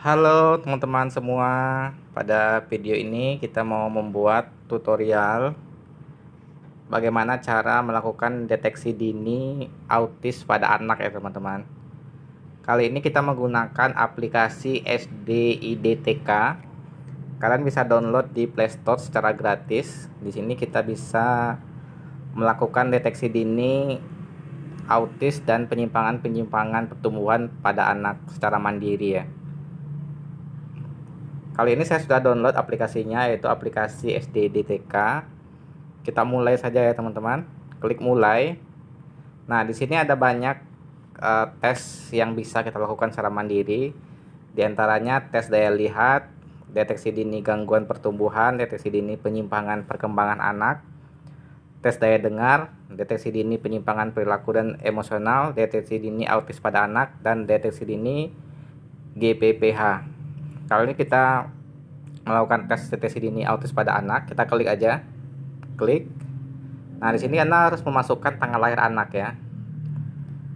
Halo teman-teman semua, pada video ini kita mau membuat tutorial bagaimana cara melakukan deteksi dini autis pada anak ya teman-teman. Kali ini kita menggunakan aplikasi SDIDTK. Kalian bisa download di Play Store secara gratis. Di sini kita bisa melakukan deteksi dini autis dan penyimpangan-penyimpangan pertumbuhan pada anak secara mandiri ya. Kali ini saya sudah download aplikasinya, yaitu aplikasi SDDTK. Kita mulai saja ya teman-teman. Klik mulai. Nah, di sini ada banyak tes yang bisa kita lakukan secara mandiri. Di antaranya tes daya lihat, deteksi dini gangguan pertumbuhan, deteksi dini penyimpangan perkembangan anak, tes daya dengar, deteksi dini penyimpangan perilaku dan emosional, deteksi dini autis pada anak, dan deteksi dini GPPH. Kali ini kita melakukan tes deteksi dini autis pada anak. Kita klik aja, klik. Nah, di sini Anda harus memasukkan tanggal lahir anak ya.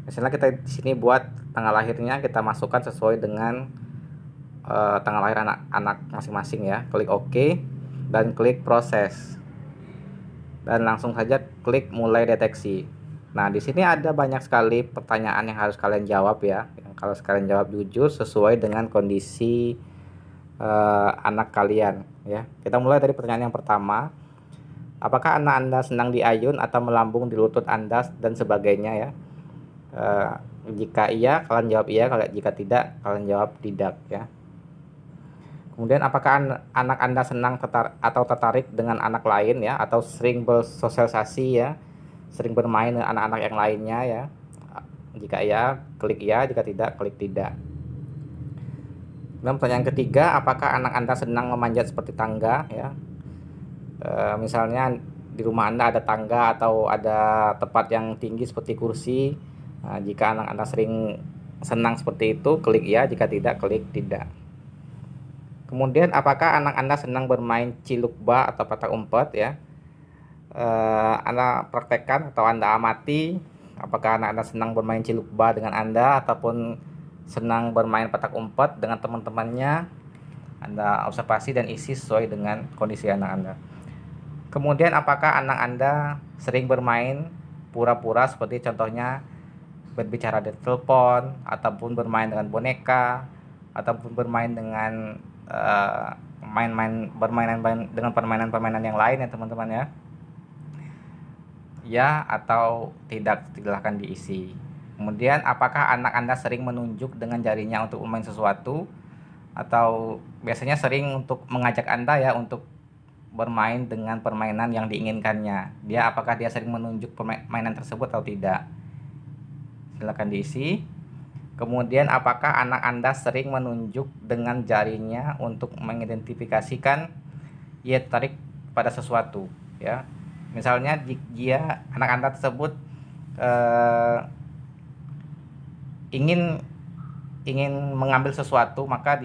Misalnya kita di sini buat tanggal lahirnya, kita masukkan sesuai dengan tanggal lahir anak masing-masing ya. Klik OK dan klik proses. Dan langsung saja klik mulai deteksi. Nah, di sini ada banyak sekali pertanyaan yang harus kalian jawab ya. Yang kalau kalian jawab jujur sesuai dengan kondisi anak kalian ya. Kita mulai dari pertanyaan yang pertama. Apakah anak Anda senang diayun atau melambung di lutut Anda dan sebagainya ya. Jika iya, kalian jawab iya. Kalau jika tidak, kalian jawab tidak ya. Kemudian apakah anak Anda senang atau tertarik dengan anak lain ya, atau sering bersosialisasi ya, sering bermain dengan anak-anak yang lainnya ya. Jika iya, klik iya. Jika tidak, klik tidak. Dan pertanyaan ketiga, apakah anak Anda senang memanjat seperti tangga ya? Misalnya di rumah Anda ada tangga atau ada tempat yang tinggi seperti kursi. Nah, jika anak Anda sering senang seperti itu, klik ya. Jika tidak, klik tidak. Kemudian apakah anak Anda senang bermain cilukba atau petak umpet ya? Anda praktekkan atau Anda amati apakah anak Anda senang bermain cilukba dengan Anda ataupun senang bermain petak umpet dengan teman-temannya. Anda observasi dan isi sesuai dengan kondisi anak Anda. Kemudian apakah anak Anda sering bermain pura-pura, seperti contohnya berbicara di telepon, ataupun bermain dengan boneka, ataupun bermain dengan dengan permainan-permainan yang lain ya teman-teman ya. Ya atau tidak, silahkan diisi. Kemudian apakah anak Anda sering menunjuk dengan jarinya untuk bermain sesuatu, atau biasanya sering untuk mengajak Anda ya untuk bermain dengan permainan yang diinginkannya. Apakah dia sering menunjuk permainan tersebut atau tidak? Silakan diisi. Kemudian apakah anak Anda sering menunjuk dengan jarinya untuk mengidentifikasikan ia tertarik pada sesuatu ya. Misalnya jika anak Anda tersebut ingin mengambil sesuatu, maka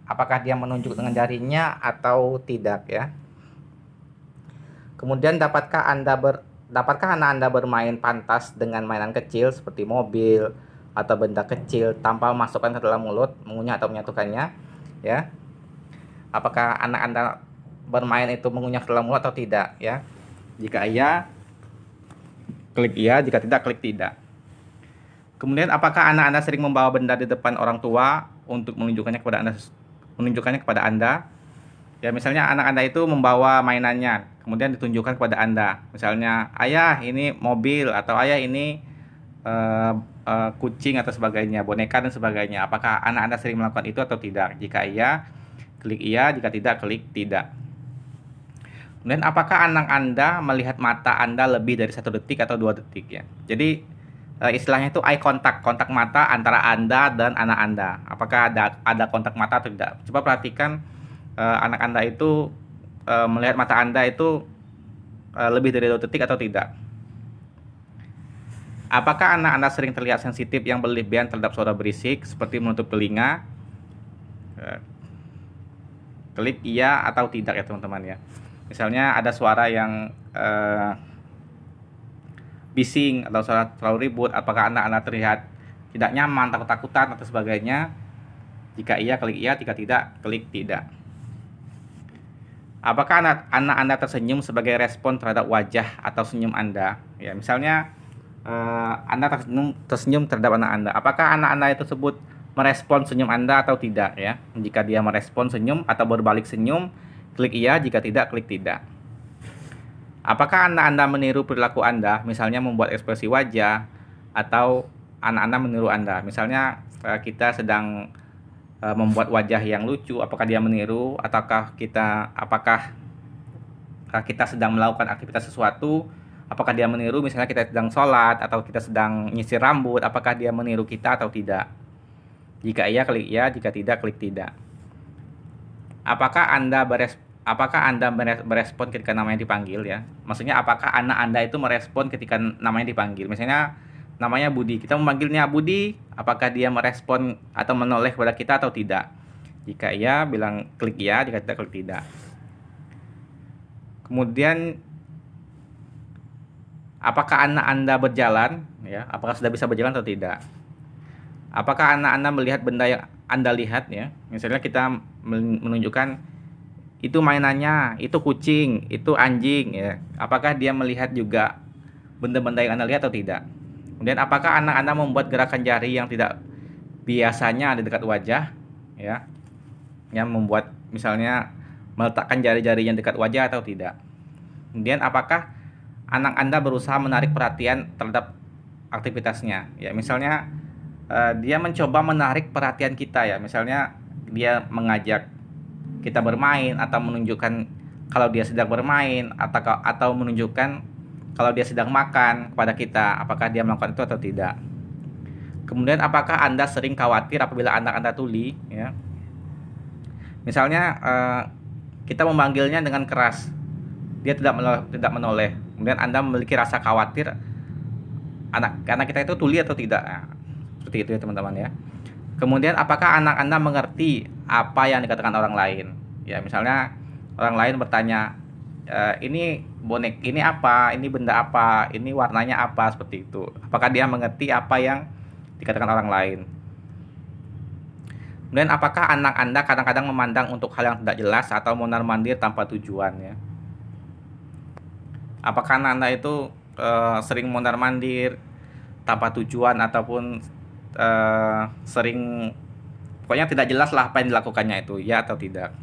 apakah dia menunjuk dengan jarinya atau tidak ya. Kemudian dapatkah anak Anda bermain pantas dengan mainan kecil seperti mobil atau benda kecil tanpa memasukkan ke dalam mulut, mengunyah atau menyatukannya ya. Apakah anak Anda bermain itu mengunyah ke dalam mulut atau tidak ya. Jika iya, klik iya. Jika tidak, klik tidak. Kemudian apakah anak Anda sering membawa benda di depan orang tua untuk menunjukkannya kepada Anda? Ya, misalnya anak Anda itu membawa mainannya, kemudian ditunjukkan kepada Anda. Misalnya, ayah ini mobil, atau ayah ini kucing atau sebagainya, boneka dan sebagainya. Apakah anak Anda sering melakukan itu atau tidak? Jika iya, klik iya. Jika tidak, klik tidak. Kemudian apakah anak Anda melihat mata Anda lebih dari 1 detik atau 2 detik ya. Jadi istilahnya itu eye contact, kontak mata antara Anda dan anak Anda. Apakah ada kontak mata atau tidak? Coba perhatikan anak Anda itu melihat mata Anda itu lebih dari 2 detik atau tidak. Apakah anak Anda sering terlihat sensitif yang berlebihan terhadap suara berisik seperti menutup telinga? Klik iya atau tidak ya teman-teman ya. Misalnya ada suara yang bising atau suara terlalu ribut, apakah anak-anak terlihat tidak nyaman, takut-takutan atau sebagainya? Jika iya, klik iya. Jika tidak, klik tidak. Apakah anak Anda tersenyum sebagai respon terhadap wajah atau senyum Anda? Ya, misalnya Anda tersenyum terhadap anak Anda. Apakah anak Anda tersebut merespon senyum Anda atau tidak ya? Jika dia merespon senyum atau berbalik senyum, klik iya. Jika tidak, klik tidak. Apakah anak Anda meniru perilaku Anda? Misalnya membuat ekspresi wajah atau anak Anda meniru Anda. Misalnya kita sedang membuat wajah yang lucu, apakah dia meniru ataukah apakah kita sedang melakukan aktivitas sesuatu, apakah dia meniru? Misalnya kita sedang sholat atau kita sedang nyisir rambut, apakah dia meniru kita atau tidak? Jika iya, klik iya. Jika tidak, klik tidak. Apakah Anda merespon ketika namanya dipanggil ya? Maksudnya apakah anak Anda itu merespon ketika namanya dipanggil? Misalnya namanya Budi, kita memanggilnya Budi, apakah dia merespon atau menoleh kepada kita atau tidak? Jika iya, bilang klik iya. Jika tidak, klik tidak. Kemudian apakah anak Anda berjalan ya? Apakah sudah bisa berjalan atau tidak? Apakah anak Anda melihat benda yang Anda lihat ya? Misalnya kita menunjukkan itu mainannya, itu kucing, itu anjing ya. Apakah dia melihat juga benda-benda yang Anda lihat atau tidak? Kemudian apakah anak Anda membuat gerakan jari yang tidak biasanya ada dekat wajah ya? Yang membuat misalnya meletakkan jari-jarinya dekat wajah atau tidak? Kemudian apakah anak Anda berusaha menarik perhatian terhadap aktivitasnya ya? Misalnya dia mencoba menarik perhatian kita ya. Misalnya dia mengajak kita bermain atau menunjukkan kalau dia sedang bermain atau menunjukkan kalau dia sedang makan kepada kita, apakah dia melakukan itu atau tidak. Kemudian apakah Anda sering khawatir apabila anak Anda tuli ya? Misalnya kita memanggilnya dengan keras, dia tidak menoleh. Kemudian Anda memiliki rasa khawatir anak kita itu tuli atau tidak. Nah, seperti itu ya teman-teman ya. Kemudian apakah anak Anda mengerti apa yang dikatakan orang lain? Ya, misalnya orang lain bertanya, ini ini apa? Ini benda apa? Ini warnanya apa? Seperti itu. Apakah dia mengerti apa yang dikatakan orang lain? Kemudian apakah anak Anda kadang-kadang memandang untuk hal yang tidak jelas atau mondar-mandir tanpa tujuan ya? Apakah anak Anda itu sering mondar-mandir tanpa tujuan ataupun sering pokoknya tidak jelas lah apa yang dilakukannya itu, ya atau tidak?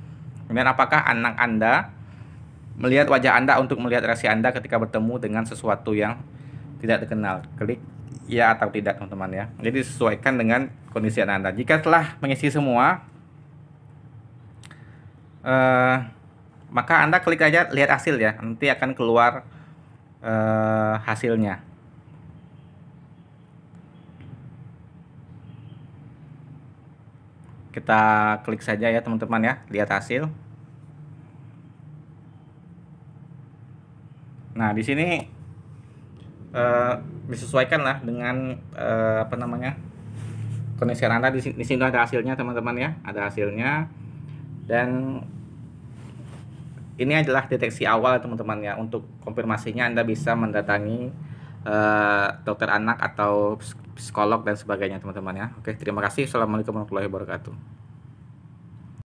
Kemudian apakah anak Anda melihat wajah Anda untuk melihat reaksi Anda ketika bertemu dengan sesuatu yang tidak dikenal? Klik ya atau tidak teman-teman ya. Jadi sesuaikan dengan kondisi Anda. Jika telah mengisi semua, maka Anda klik aja lihat hasil ya. Nanti akan keluar hasilnya. Kita klik saja ya teman-teman ya, lihat hasil. Nah, di sini disesuaikan lah dengan kondisi Anda. Di sini ada hasilnya teman-teman ya, ada hasilnya. Dan ini adalah deteksi awal teman-teman ya. Untuk konfirmasinya Anda bisa mendatangi dokter anak atau psikolog dan sebagainya teman-teman ya. Oke, terima kasih. Assalamualaikum warahmatullahi wabarakatuh.